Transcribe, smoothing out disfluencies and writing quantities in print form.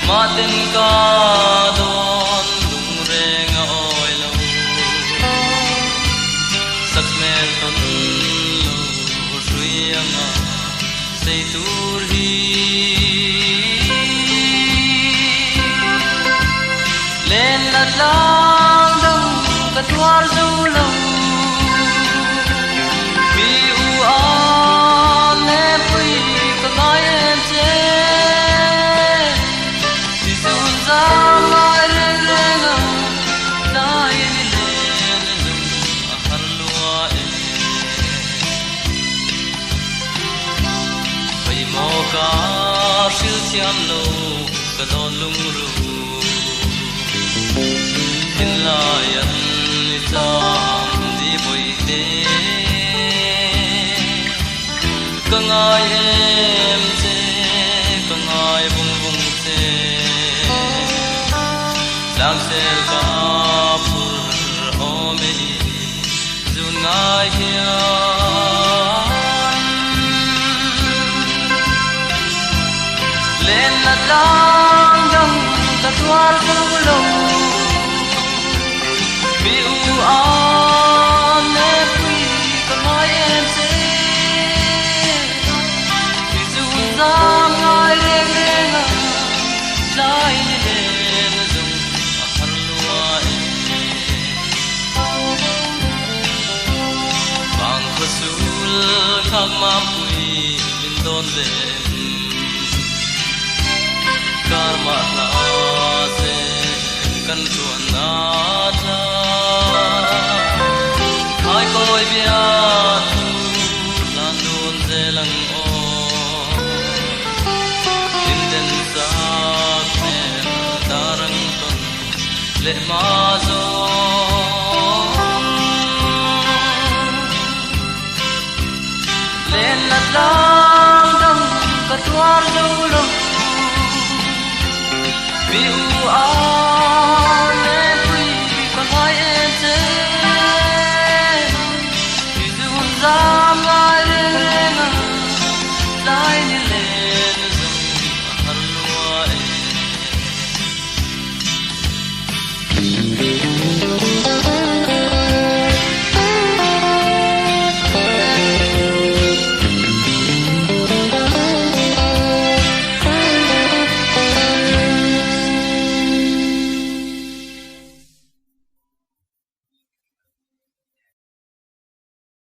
mà tên ca đón lung reng oi lâu sắc men ton lâu riêng say tur hi lên lát lang đông cả thoa dâu lâu mi u an em quy cả ngay em chế thì dùn ra mai lên lên ta yên lên lùng har lúa em bay mò cá siêu chiam lâu cả đòn lung ru in lai an tam di boi te ka ngai em che ka ngai bung bung che lam sel ka pur o me zun ngai hian lên là lang dong ta thoa dâu lâu mi u an em quy cả hai em sẽ thì dù ra ngay đêm đêm lại lên dùng har lúa bang khusul khak ma pui min don ve karma la se kan tuan na tha ai coi bia tu lan đun dê lăng o in den sa men darang ton le ma zo lên lát lang đông cả thoa lâu lâu mi